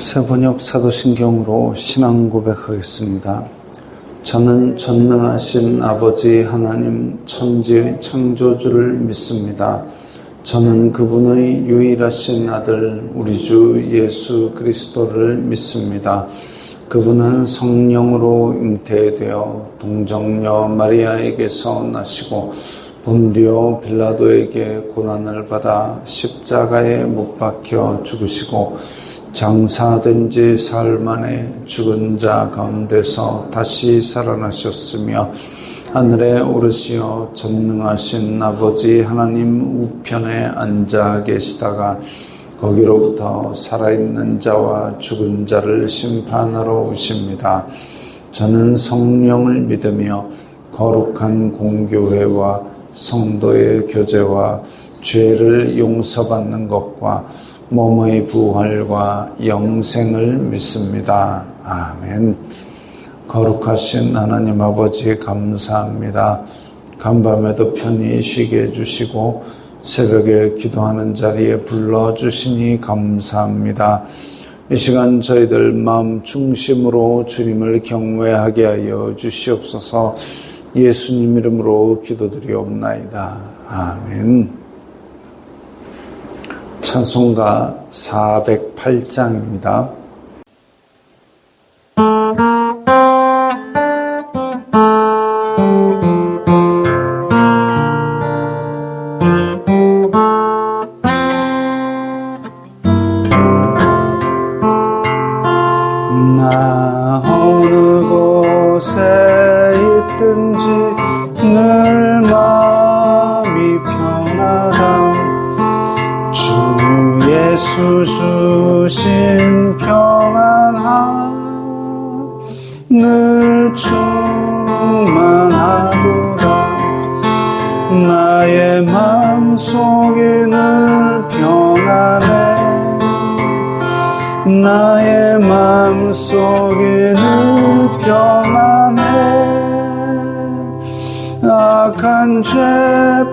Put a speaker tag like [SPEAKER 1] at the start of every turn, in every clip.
[SPEAKER 1] 새번역 사도신경으로 신앙 고백하겠습니다. 저는 전능하신 아버지 하나님 천지의 창조주를 믿습니다. 저는 그분의 유일하신 아들 우리 주 예수 그리스도를 믿습니다. 그분은 성령으로 잉태되어 동정녀 마리아에게서 나시고 본디오 빌라도에게 고난을 받아 십자가에 못 박혀 죽으시고 장사된 지 사흘 만에 죽은 자 가운데서 다시 살아나셨으며 하늘에 오르시어 전능하신 아버지 하나님 우편에 앉아 계시다가 거기로부터 살아있는 자와 죽은 자를 심판하러 오십니다. 저는 성령을 믿으며 거룩한 공교회와 성도의 교제와 죄를 용서받는 것과 몸의 부활과 영생을 믿습니다. 아멘. 거룩하신 하나님 아버지 감사합니다. 간밤에도 편히 쉬게 해주시고 새벽에 기도하는 자리에 불러주시니 감사합니다. 이 시간 저희들 마음 중심으로 주님을 경외하게 하여 주시옵소서. 예수님 이름으로 기도드리옵나이다. 아멘. 찬송가 408장입니다.
[SPEAKER 2] 나 어느 곳에 있든지 늘 마음이 평안함. 주 예수 주신 평안함 늘 충만하도다. 나의 마음속이 늘 평안해. 나의 마음속이 늘 평안해. 악한 죄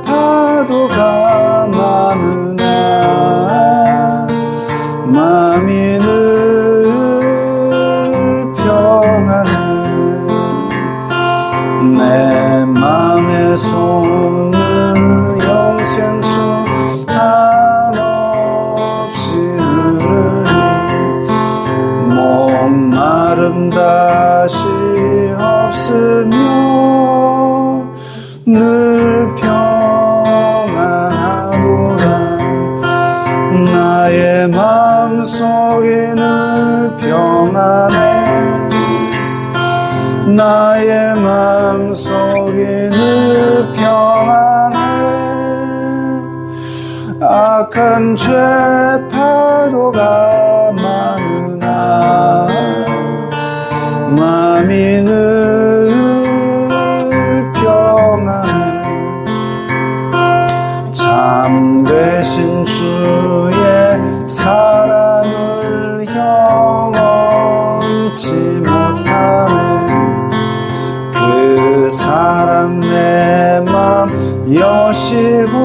[SPEAKER 2] 파도가 많으나 마음이 늘 평안해. 내 마음에 솟는 영생수 한없이 흐르니 목마름 다시 없으며 늘 평안하도다. 나의 마음속이 늘 평안해. 나의 마음속이 늘 평안해. 악한 죄 파도가 많으나 마음이 늘 평안해. 참되신 주의 사랑을 영원치 못하네. 그 사랑 내 맘 여시고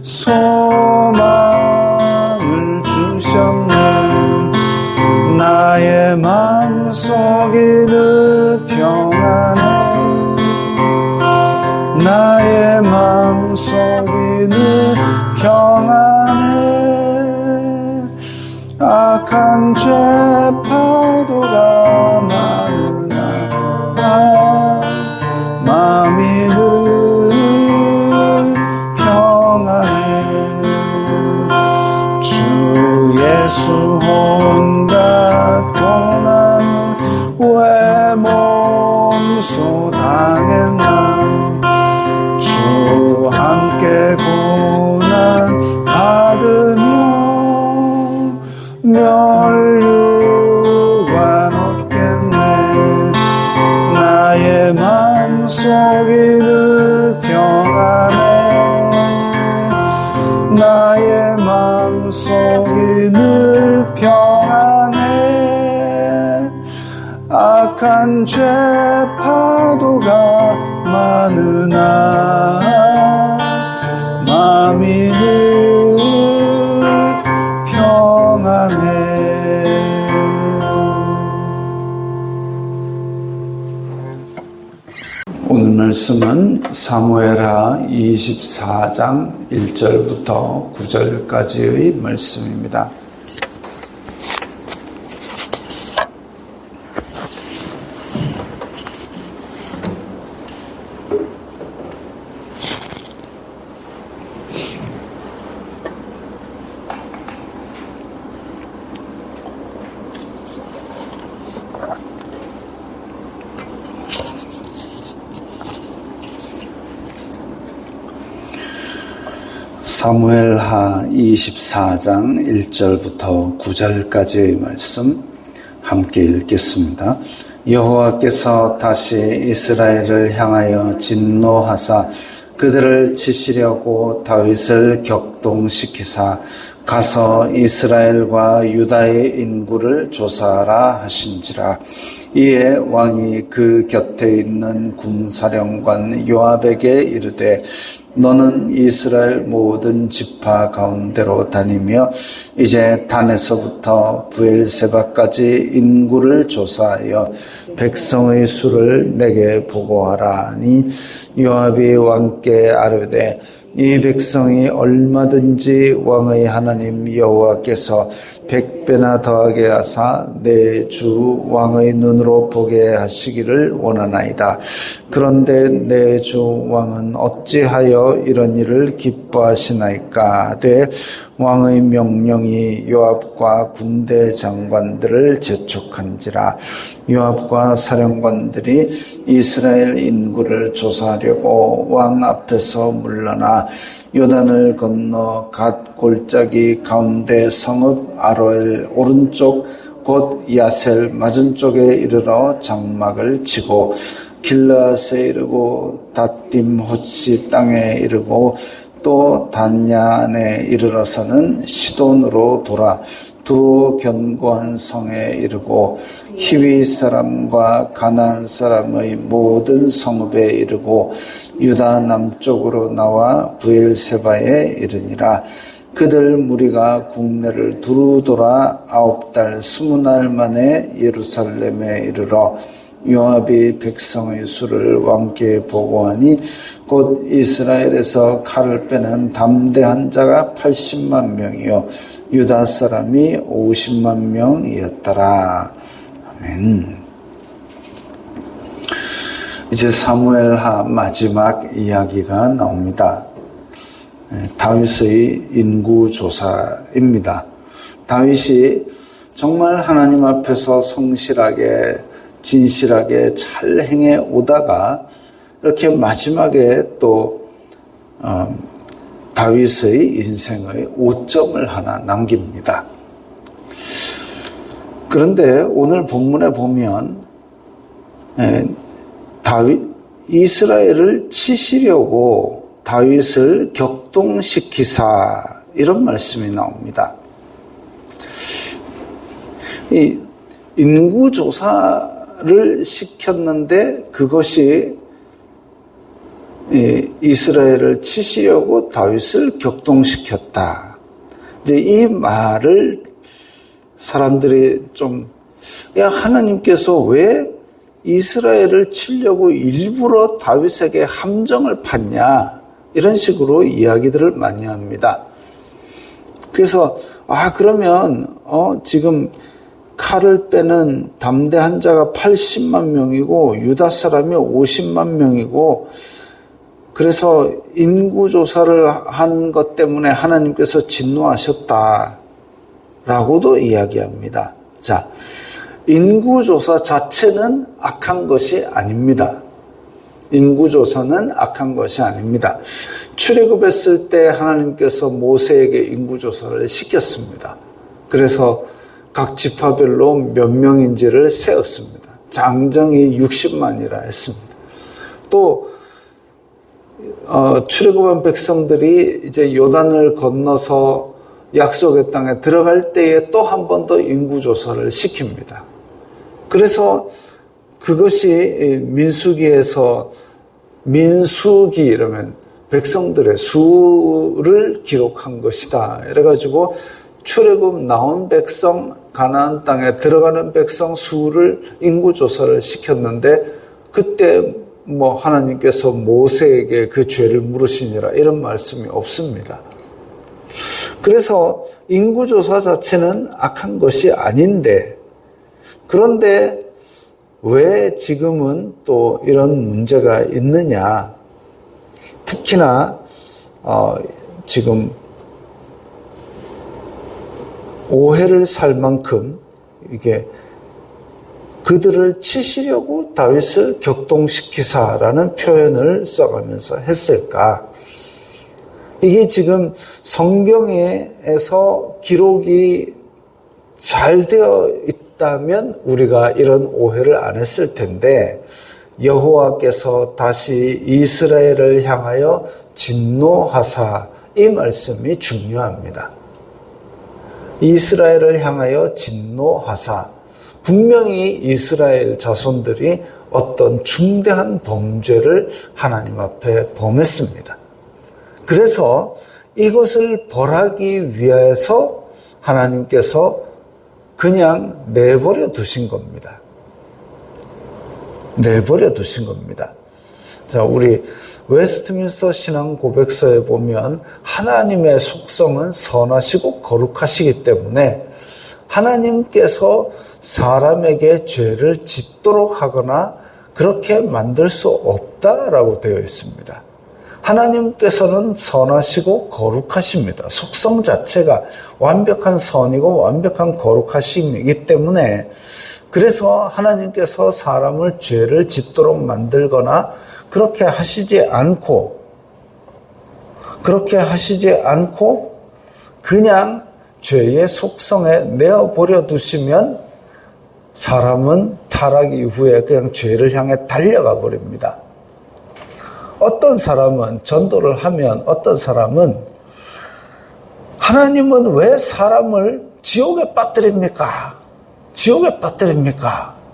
[SPEAKER 2] 소망을 주셨네. 나의 마음속이 늘 평안해. 나의 마음속이 늘 평안해. 악한 죄 파도가 많으나 마음이 늘 평안해. 주 예수 온갖 고난을 왜 몸소 당했나. 주 함께 고난 받으며 멸류관 얻겠네. 나의 마음속이 늘 평안해. 나의 마음속이 늘 평안해. 악한 죄 파도가 많으나 마음이 늘 평안해.
[SPEAKER 1] 사무엘하 24장 1절부터 9절까지의 말씀입니다. 사무엘하 24장 1절부터 9절까지의 말씀 함께 읽겠습니다. 여호와께서 다시 이스라엘을 향하여 진노하사 그들을 치시려고 다윗을 격동시키사 가서 이스라엘과 유다의 인구를 조사하라 하신지라. 이에 왕이 그 곁에 있는 군사령관 요압에게 이르되 너는 이스라엘 모든 지파 가운데로 다니며 이제 단에서부터 브엘세바까지 인구를 조사하여 백성의 수를 내게 보고하라 하니 요압이 왕께 아뢰되 이 백성이 얼마든지 왕의 하나님 여호와께서 100배나 더하게 하사 내 주 왕의 눈으로 보게 하시기를 원하나이다. 그런데 내 주 왕은 어찌하여 이런 일을 기뻐하시나이까 하되 왕의 명령이 요압과 군대 장관들을 재촉한지라. 요압과 사령관들이 이스라엘 인구를 조사하려고 왕 앞에서 물러나 요단을 건너 갓 골짜기 가운데 성읍 아로엘 오른쪽 곧 야셀 맞은쪽에 이르러 장막을 치고 길르앗에 이르고 다딤 호시 땅에 이르고 또 단야안에 이르러서는 시돈으로 돌아 두 견고한 성에 이르고 히위 사람과 가나안 사람의 모든 성읍에 이르고 유다 남쪽으로 나와 브엘세바에 이르니라. 그들 무리가 국내를 두루 돌아 9달 20날 만에 예루살렘에 이르러 요압이 백성의 수를 왕께 보고하니 곧 이스라엘에서 칼을 빼는 담대한 자가 80만 명이요 유다 사람이 50만 명이었더라. 아멘. 이제 사무엘하 마지막 이야기가 나옵니다. 다윗의 인구조사입니다. 다윗이 정말 하나님 앞에서 성실하게 진실하게 잘 행해 오다가 이렇게 마지막에 또 다윗의 인생의 오점을 하나 남깁니다. 그런데 오늘 본문에 보면 이스라엘을 치시려고 다윗을 격동시키사 이런 말씀이 나옵니다. 이 인구조사를 시켰는데 그것이 이스라엘을 치시려고 다윗을 격동시켰다. 이제 이 말을 사람들이 야, 하나님께서 왜 이스라엘을 치려고 일부러 다윗에게 함정을 팠냐? 이런 식으로 이야기들을 많이 합니다. 그래서, 그러면, 지금 칼을 빼는 담대한 자가 80만 명이고, 유다 사람이 50만 명이고, 그래서 인구조사를 한 것 때문에 하나님께서 진노하셨다. 라고도 이야기합니다. 자, 인구조사 자체는 악한 것이 아닙니다. 인구조사는 악한 것이 아닙니다. 출애굽했을 때 하나님께서 모세에게 인구조사를 시켰습니다. 그래서 각 지파별로 몇 명인지를 세었습니다. 장정이 60만이라 했습니다. 또 출애굽한 백성들이 이제 요단을 건너서 약속의 땅에 들어갈 때에 또 한 번 더 인구조사를 시킵니다. 그래서 그것이 민수기에서 민수기 이러면 백성들의 수를 기록한 것이다. 이래가지고 출애굽 나온 백성, 가나안 땅에 들어가는 백성 수를 인구조사를 시켰는데 그때 하나님께서 모세에게 그 죄를 물으시니라 이런 말씀이 없습니다. 그래서 인구조사 자체는 악한 것이 아닌데, 그런데 왜 지금은 또 이런 문제가 있느냐? 특히나 지금 오해를 살 만큼 이게 그들을 치시려고 다윗을 격동시키사라는 표현을 써가면서 했을까? 이게 지금 성경에서 기록이 잘 되어 있다면 우리가 이런 오해를 안 했을 텐데, 여호와께서 다시 이스라엘을 향하여 진노하사, 이 말씀이 중요합니다. 이스라엘을 향하여 진노하사, 분명히 이스라엘 자손들이 어떤 중대한 범죄를 하나님 앞에 범했습니다. 그래서 이것을 벌하기 위해서 하나님께서 그냥 내버려 두신 겁니다. 내버려 두신 겁니다. 자, 우리 웨스트민스터 신앙 고백서에 보면 하나님의 속성은 선하시고 거룩하시기 때문에 하나님께서 사람에게 죄를 짓도록 하거나 그렇게 만들 수 없다라고 되어 있습니다. 하나님께서는 선하시고 거룩하십니다. 속성 자체가 완벽한 선이고 완벽한 거룩하심이기 때문에, 그래서 하나님께서 사람을 죄를 짓도록 만들거나 그렇게 하시지 않고 그냥 죄의 속성에 내어버려 두시면 사람은 타락 이후에 그냥 죄를 향해 달려가 버립니다. 어떤 사람은 전도를 하면, 어떤 사람은 하나님은 왜 사람을 지옥에 빠뜨립니까?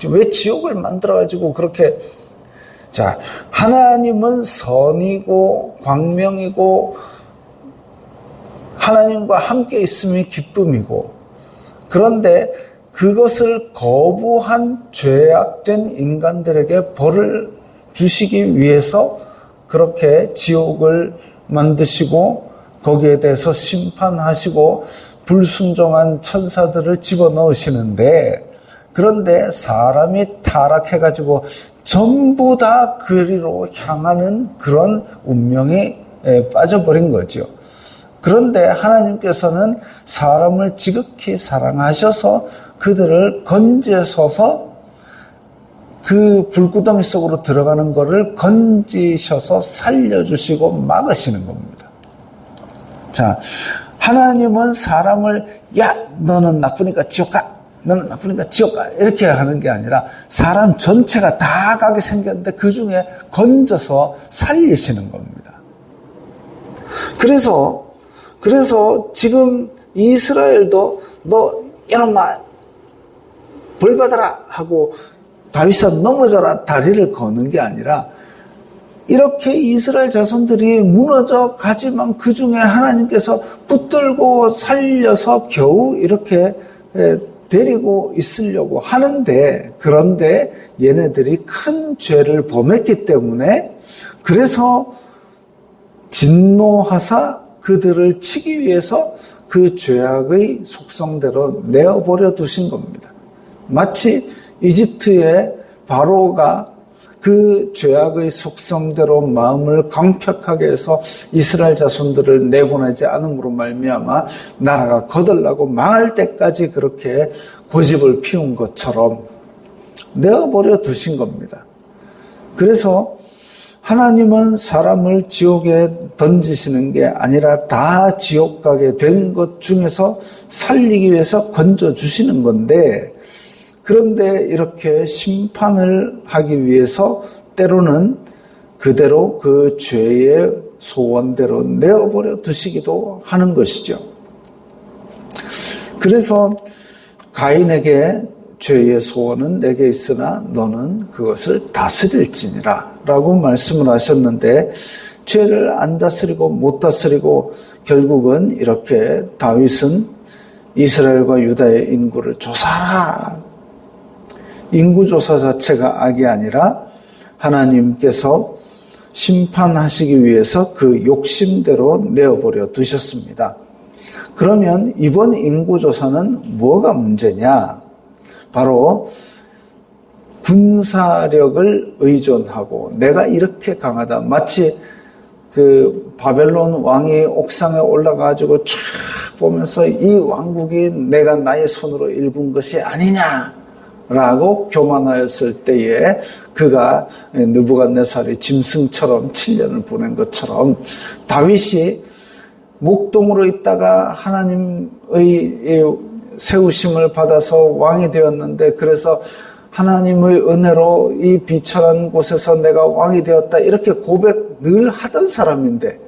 [SPEAKER 1] 왜 지옥을 만들어가지고 그렇게. 자, 하나님은 선이고 광명이고 하나님과 함께 있음이 기쁨이고, 그런데 그것을 거부한 죄악된 인간들에게 벌을 주시기 위해서 그렇게 지옥을 만드시고 거기에 대해서 심판하시고 불순종한 천사들을 집어넣으시는데, 그런데 사람이 타락해가지고 전부 다 그리로 향하는 그런 운명에 빠져버린 거죠. 그런데 하나님께서는 사람을 지극히 사랑하셔서 그들을 건지셔서 그 불구덩이 속으로 들어가는 것을 건지셔서 살려주시고 막으시는 겁니다. 자, 하나님은 사람을 너는 나쁘니까 지옥 가, 너는 나쁘니까 지옥 가, 이렇게 하는 게 아니라 사람 전체가 다 가게 생겼는데 그 중에 건져서 살리시는 겁니다. 그래서 지금 이스라엘도 너 이놈아 벌 받아라 하고 다윗아 넘어져라 다리를 거는 게 아니라, 이렇게 이스라엘 자손들이 무너져 가지만 그 중에 하나님께서 붙들고 살려서 겨우 이렇게 데리고 있으려고 하는데, 그런데 얘네들이 큰 죄를 범했기 때문에, 그래서 진노하사 그들을 치기 위해서 그 죄악의 속성대로 내어버려 두신 겁니다. 마치 이집트의 바로가 그 죄악의 속성대로 마음을 강팍하게 해서 이스라엘 자손들을 내보내지 않음으로 말미암아 나라가 거덜나고 망할 때까지 그렇게 고집을 피운 것처럼 내어버려 두신 겁니다. 그래서 하나님은 사람을 지옥에 던지시는 게 아니라 다 지옥 가게 된 것 중에서 살리기 위해서 건져주시는 건데, 그런데 이렇게 심판을 하기 위해서 때로는 그대로 그 죄의 소원대로 내어버려 두시기도 하는 것이죠. 그래서 가인에게 죄의 소원은 내게 있으나 너는 그것을 다스릴지니라 라고 말씀을 하셨는데, 죄를 안 다스리고 못 다스리고 결국은 이렇게 다윗은 이스라엘과 유다의 인구를 조사하라, 인구조사 자체가 악이 아니라 하나님께서 심판하시기 위해서 그 욕심대로 내어버려 두셨습니다. 그러면 이번 인구조사는 뭐가 문제냐? 바로 군사력을 의존하고 내가 이렇게 강하다. 마치 그 바벨론 왕이 옥상에 올라가지고 쫙 보면서 이 왕국이 내가 나의 손으로 일군 것이 아니냐라고 교만하였을 때에 그가 느부갓네살이 짐승처럼 7년을 보낸 것처럼 다윗이 목동으로 있다가 하나님의 세우심을 받아서 왕이 되었는데 그래서 하나님의 은혜로 이 비천한 곳에서 내가 왕이 되었다 이렇게 고백 늘 하던 사람인데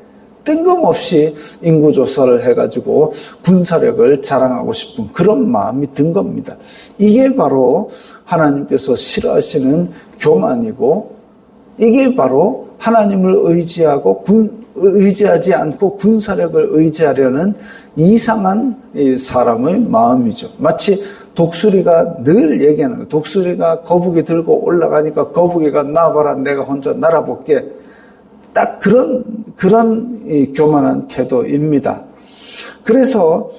[SPEAKER 1] 뜬금없이 인구조사를 해가지고 군사력을 자랑하고 싶은 그런 마음이 든 겁니다. 이게 바로 하나님께서 싫어하시는 교만이고 이게 바로 하나님을 의지하지 않고 군사력을 의지하려는 이상한 사람의 마음이죠. 마치 독수리가 늘 얘기하는 거예요. 독수리가 거북이 들고 올라가니까 거북이가 나와봐라 내가 혼자 날아볼게. 딱 그런 교만한 태도입니다. 그래서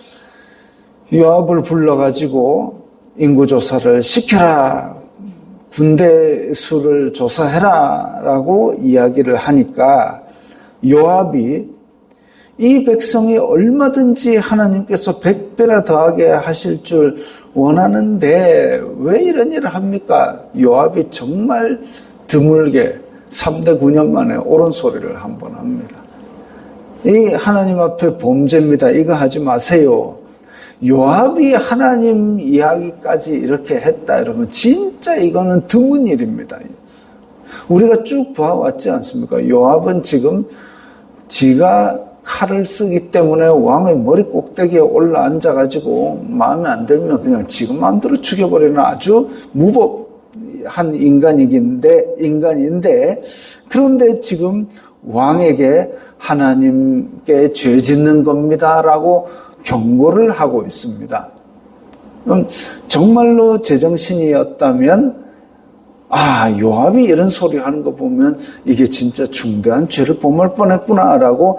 [SPEAKER 1] 요압을 불러가지고 인구조사를 시켜라. 군대 수를 조사해라 라고 이야기를 하니까 요압이 이 백성이 얼마든지 하나님께서 100배나 더하게 하실 줄 원하는데 왜 이런 일을 합니까? 요압이 정말 드물게 3대 9년 만에 옳은 소리를 한번 합니다. 이 하나님 앞에 범죄입니다. 이거 하지 마세요. 요압이 하나님 이야기까지 이렇게 했다 이러면 진짜 이거는 드문 일입니다. 우리가 쭉 봐왔지 않습니까? 요압은 지금 지가 칼을 쓰기 때문에 왕의 머리 꼭대기에 올라앉아가지고 마음에 안 들면 그냥 지금 마음대로 죽여버리는 아주 무법한 인간인데 그런데 지금 왕에게 하나님께 죄 짓는 겁니다라고 경고를 하고 있습니다. 정말로 제정신이었다면 요압이 이런 소리 하는 거 보면 이게 진짜 중대한 죄를 범할 뻔했구나라고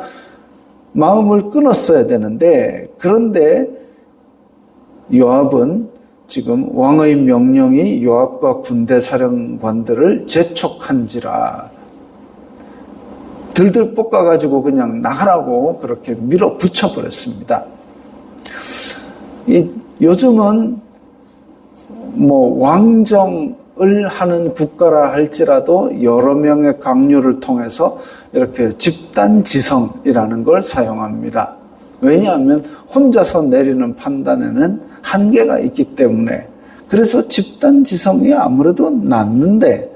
[SPEAKER 1] 마음을 끊었어야 되는데 그런데 요압은 지금 왕의 명령이 요압과 군대 사령관들을 재촉한지라 들들 볶아가지고 그냥 나가라고 그렇게 밀어붙여버렸습니다. 요즘은 왕정을 하는 국가라 할지라도 여러 명의 강요를 통해서 이렇게 집단지성이라는 걸 사용합니다. 왜냐하면 혼자서 내리는 판단에는 한계가 있기 때문에 그래서 집단지성이 아무래도 낫는데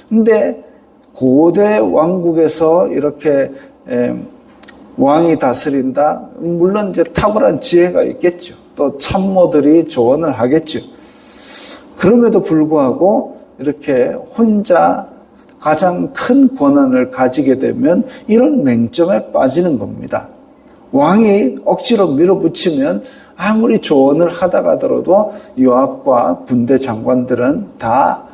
[SPEAKER 1] 근데 고대 왕국에서 이렇게 왕이 다스린다? 물론 이제 탁월한 지혜가 있겠죠. 또 참모들이 조언을 하겠죠. 그럼에도 불구하고 이렇게 혼자 가장 큰 권한을 가지게 되면 이런 맹점에 빠지는 겁니다. 왕이 억지로 밀어붙이면 아무리 조언을 하다가 하더라도 요압과 군대 장관들은 다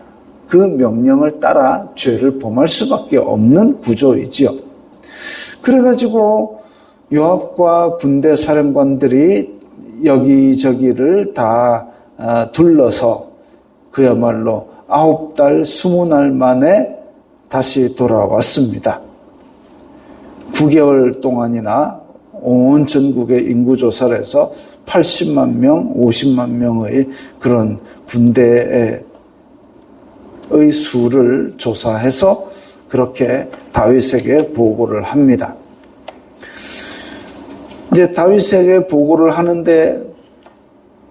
[SPEAKER 1] 그 명령을 따라 죄를 범할 수밖에 없는 구조이지요. 그래가지고 요압과 군대 사령관들이 여기저기를 다 둘러서 그야말로 9달 20날 만에 다시 돌아왔습니다. 9개월 동안이나 온 전국의 인구조사를 해서 80만 명, 50만 명의 그런 군대의 수를 조사해서 그렇게 다윗에게 보고를 합니다. 이제 다윗에게 보고를 하는데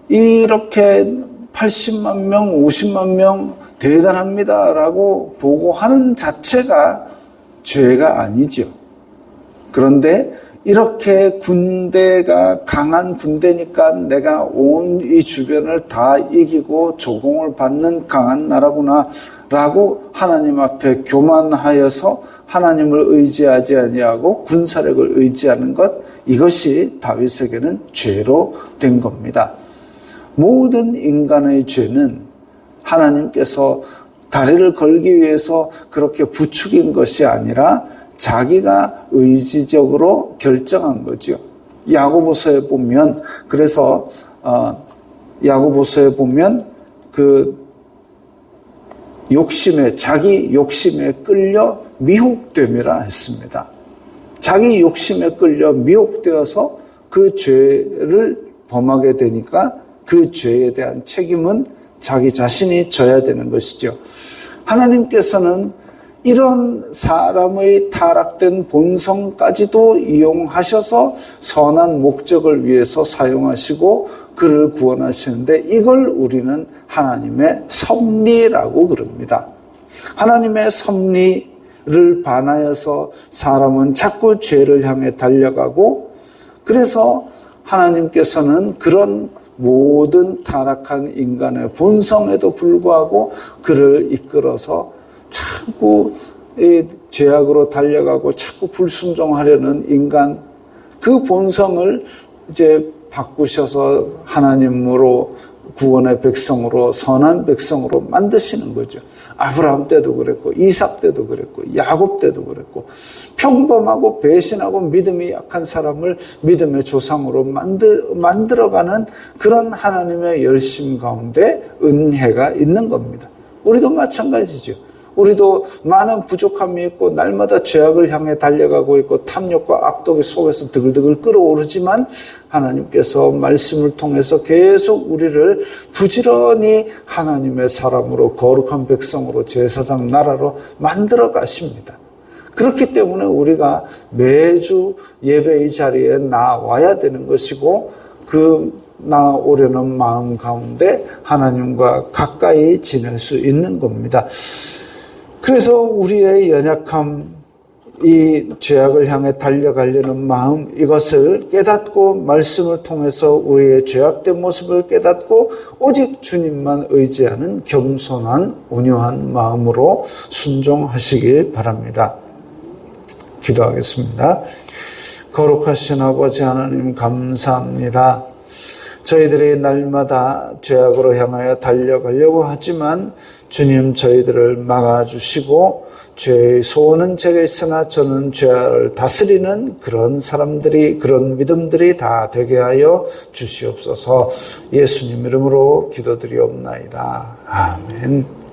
[SPEAKER 1] 이렇게 80만 명, 50만 명 대단합니다라고 보고하는 자체가 죄가 아니죠. 그런데 이렇게 군대가 강한 군대니까 내가 온 이 주변을 다 이기고 조공을 받는 강한 나라구나 라고 하나님 앞에 교만하여서 하나님을 의지하지 아니하고 군사력을 의지하는 것, 이것이 다윗에게는 죄로 된 겁니다. 모든 인간의 죄는 하나님께서 다리를 걸기 위해서 그렇게 부추긴 것이 아니라 자기가 의지적으로 결정한 거죠. 야고보서에 보면, 그래서 야고보서에 보면 그 자기 욕심에 끌려 미혹됨이라 했습니다. 자기 욕심에 끌려 미혹되어서 그 죄를 범하게 되니까 그 죄에 대한 책임은 자기 자신이 져야 되는 것이죠. 하나님께서는 이런 사람의 타락된 본성까지도 이용하셔서 선한 목적을 위해서 사용하시고 그를 구원하시는데, 이걸 우리는 하나님의 섭리라고 그럽니다. 하나님의 섭리를 반하여서 사람은 자꾸 죄를 향해 달려가고, 그래서 하나님께서는 그런 모든 타락한 인간의 본성에도 불구하고 그를 이끌어서 자꾸 죄악으로 달려가고 자꾸 불순종하려는 인간, 그 본성을 이제 바꾸셔서 하나님으로 구원의 백성으로, 선한 백성으로 만드시는 거죠. 아브라함 때도 그랬고, 이삭 때도 그랬고, 야곱 때도 그랬고, 평범하고 배신하고 믿음이 약한 사람을 믿음의 조상으로 만들어가는 그런 하나님의 열심 가운데 은혜가 있는 겁니다. 우리도 마찬가지죠. 우리도 많은 부족함이 있고 날마다 죄악을 향해 달려가고 있고 탐욕과 악독의 속에서 드글드글 끓어오르지만, 하나님께서 말씀을 통해서 계속 우리를 부지런히 하나님의 사람으로, 거룩한 백성으로, 제사장 나라로 만들어 가십니다. 그렇기 때문에 우리가 매주 예배의 자리에 나와야 되는 것이고, 그 나오려는 마음 가운데 하나님과 가까이 지낼 수 있는 겁니다. 그래서 우리의 연약함, 이 죄악을 향해 달려가려는 마음, 이것을 깨닫고 말씀을 통해서 우리의 죄악된 모습을 깨닫고 오직 주님만 의지하는 겸손한 온유한 마음으로 순종하시기 바랍니다. 기도하겠습니다. 거룩하신 아버지 하나님, 감사합니다. 저희들이 날마다 죄악으로 향하여 달려가려고 하지만 주님, 저희들을 막아주시고 죄의 소원은 제게 있으나 저는 죄를 다스리는 그런 사람들이, 그런 믿음들이 다 되게 하여 주시옵소서. 예수님 이름으로 기도드리옵나이다. 아멘.